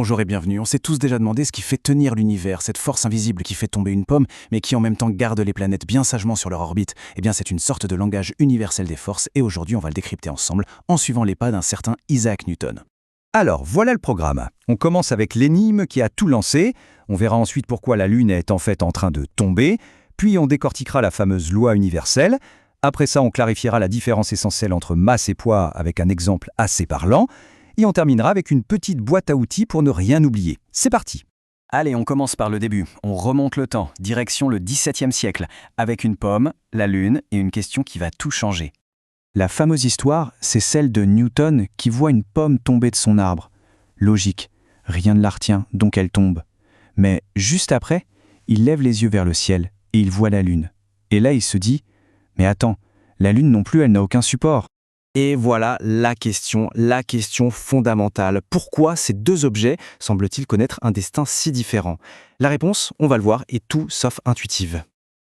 Bonjour et bienvenue. On s'est tous déjà demandé ce qui fait tenir l'univers, cette force invisible qui fait tomber une pomme, mais qui en même temps garde les planètes bien sagement sur leur orbite. Eh bien, c'est une sorte de langage universel des forces, et aujourd'hui, on va le décrypter ensemble en suivant les pas d'un certain Isaac Newton. Alors, voilà le programme. On commence avec l'énigme qui a tout lancé. On verra ensuite pourquoi la Lune est en fait en train de tomber. Puis on décortiquera la fameuse loi universelle. Après ça, on clarifiera la différence essentielle entre masse et poids avec un exemple assez parlant. Et on terminera avec une petite boîte à outils pour ne rien oublier. C'est parti! Allez, on commence par le début. On remonte le temps, direction le XVIIe siècle, avec une pomme, la Lune et une question qui va tout changer. La fameuse histoire, c'est celle de Newton qui voit une pomme tomber de son arbre. Logique, rien ne la retient, donc elle tombe. Mais juste après, il lève les yeux vers le ciel et il voit la Lune. Et là, il se dit « Mais attends, la Lune non plus, elle n'a aucun support ». Et voilà la question fondamentale. Pourquoi ces deux objets semblent-ils connaître un destin si différent? La réponse, on va le voir, est tout sauf intuitive.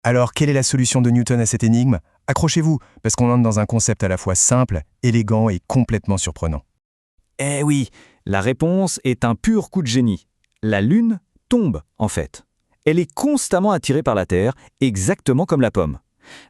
Alors, quelle est la solution de Newton à cette énigme? Accrochez-vous, parce qu'on entre dans un concept à la fois simple, élégant et complètement surprenant. Eh oui, la réponse est un pur coup de génie. La Lune tombe, en fait. Elle est constamment attirée par la Terre, exactement comme la pomme.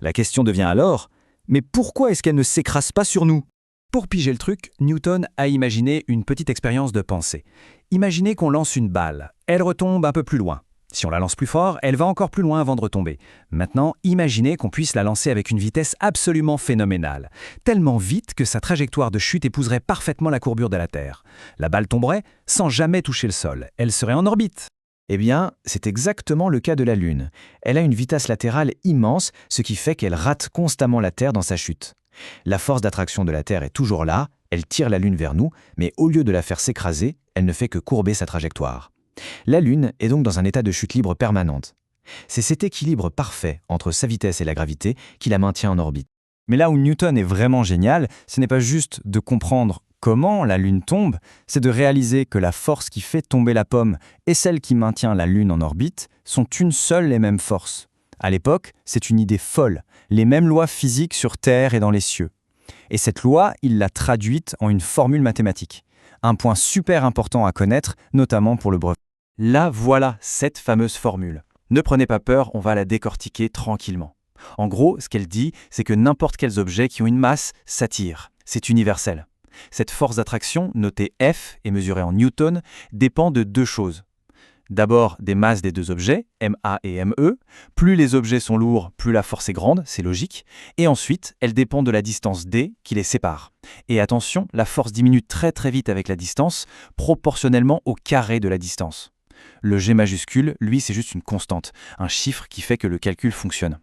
La question devient alors, mais pourquoi est-ce qu'elle ne s'écrase pas sur nous? Pour piger le truc, Newton a imaginé une petite expérience de pensée. Imaginez qu'on lance une balle. Elle retombe un peu plus loin. Si on la lance plus fort, elle va encore plus loin avant de retomber. Maintenant, imaginez qu'on puisse la lancer avec une vitesse absolument phénoménale. Tellement vite que sa trajectoire de chute épouserait parfaitement la courbure de la Terre. La balle tomberait sans jamais toucher le sol. Elle serait en orbite. Eh bien, c'est exactement le cas de la Lune. Elle a une vitesse latérale immense, ce qui fait qu'elle rate constamment la Terre dans sa chute. La force d'attraction de la Terre est toujours là, elle tire la Lune vers nous, mais au lieu de la faire s'écraser, elle ne fait que courber sa trajectoire. La Lune est donc dans un état de chute libre permanente. C'est cet équilibre parfait entre sa vitesse et la gravité qui la maintient en orbite. Mais là où Newton est vraiment génial, ce n'est pas juste de comprendre comment la Lune tombe, c'est de réaliser que la force qui fait tomber la pomme et celle qui maintient la Lune en orbite sont une seule et même force. À l'époque, c'est une idée folle, les mêmes lois physiques sur Terre et dans les cieux. Et cette loi, il l'a traduite en une formule mathématique. Un point super important à connaître, notamment pour le brevet. Là, voilà cette fameuse formule. Ne prenez pas peur, on va la décortiquer tranquillement. En gros, ce qu'elle dit, c'est que n'importe quels objets qui ont une masse s'attirent. C'est universel. Cette force d'attraction, notée F et mesurée en newton, dépend de deux choses. D'abord, des masses des deux objets, MA et ME. Plus les objets sont lourds, plus la force est grande, c'est logique. Et ensuite, elle dépend de la distance D qui les sépare. Et attention, la force diminue très vite avec la distance, proportionnellement au carré de la distance. Le G majuscule, lui, c'est juste une constante, un chiffre qui fait que le calcul fonctionne.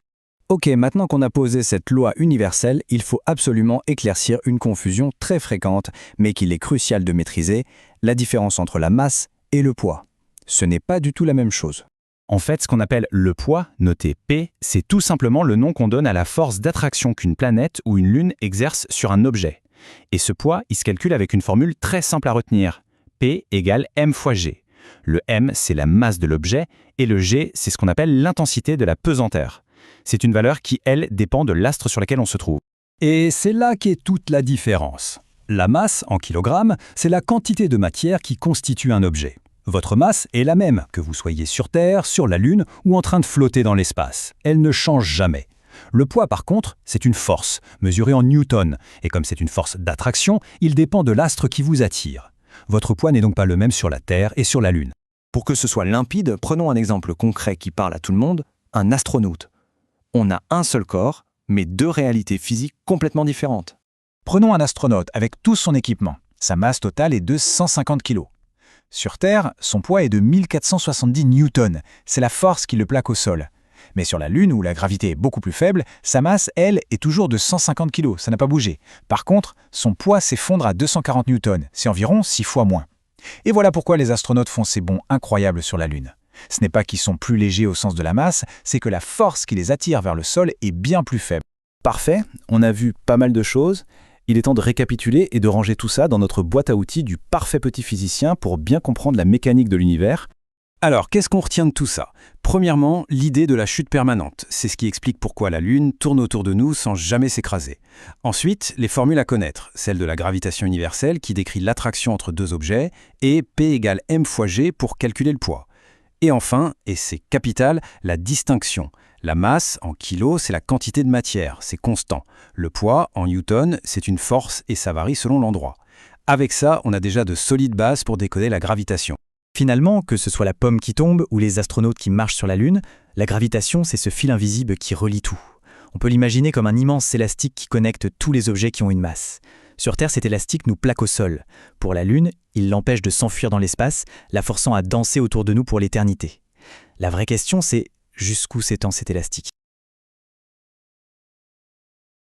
Ok, maintenant qu'on a posé cette loi universelle, il faut absolument éclaircir une confusion très fréquente, mais qu'il est crucial de maîtriser, la différence entre la masse et le poids. Ce n'est pas du tout la même chose. En fait, ce qu'on appelle le poids, noté P, c'est tout simplement le nom qu'on donne à la force d'attraction qu'une planète ou une lune exerce sur un objet. Et ce poids, il se calcule avec une formule très simple à retenir. P égale M fois G. Le M, c'est la masse de l'objet, et le G, c'est ce qu'on appelle l'intensité de la pesanteur. C'est une valeur qui, elle, dépend de l'astre sur lequel on se trouve. Et c'est là qu'est toute la différence. La masse, en kilogrammes, c'est la quantité de matière qui constitue un objet. Votre masse est la même, que vous soyez sur Terre, sur la Lune ou en train de flotter dans l'espace. Elle ne change jamais. Le poids, par contre, c'est une force, mesurée en newton. Et comme c'est une force d'attraction, il dépend de l'astre qui vous attire. Votre poids n'est donc pas le même sur la Terre et sur la Lune. Pour que ce soit limpide, prenons un exemple concret qui parle à tout le monde, un astronaute. On a un seul corps, mais deux réalités physiques complètement différentes. Prenons un astronaute avec tout son équipement. Sa masse totale est de 150 kg. Sur Terre, son poids est de 1470 newtons. C'est la force qui le plaque au sol. Mais sur la Lune, où la gravité est beaucoup plus faible, sa masse, elle, est toujours de 150 kg. Ça n'a pas bougé. Par contre, son poids s'effondre à 240 newtons. C'est environ 6 fois moins. Et voilà pourquoi les astronautes font ces bonds incroyables sur la Lune. Ce n'est pas qu'ils sont plus légers au sens de la masse, c'est que la force qui les attire vers le sol est bien plus faible. Parfait, on a vu pas mal de choses. Il est temps de récapituler et de ranger tout ça dans notre boîte à outils du parfait petit physicien pour bien comprendre la mécanique de l'univers. Alors, qu'est-ce qu'on retient de tout ça? Premièrement, l'idée de la chute permanente. C'est ce qui explique pourquoi la Lune tourne autour de nous sans jamais s'écraser. Ensuite, les formules à connaître. Celle de la gravitation universelle qui décrit l'attraction entre deux objets et P égale m fois g pour calculer le poids. Et enfin, et c'est capital, la distinction. La masse, en kilos, c'est la quantité de matière, c'est constant. Le poids, en newton, c'est une force et ça varie selon l'endroit. Avec ça, on a déjà de solides bases pour décoder la gravitation. Finalement, que ce soit la pomme qui tombe ou les astronautes qui marchent sur la Lune, la gravitation, c'est ce fil invisible qui relie tout. On peut l'imaginer comme un immense élastique qui connecte tous les objets qui ont une masse. Sur Terre, cet élastique nous plaque au sol. Pour la Lune, il l'empêche de s'enfuir dans l'espace, la forçant à danser autour de nous pour l'éternité. La vraie question, c'est jusqu'où s'étend cet élastique ?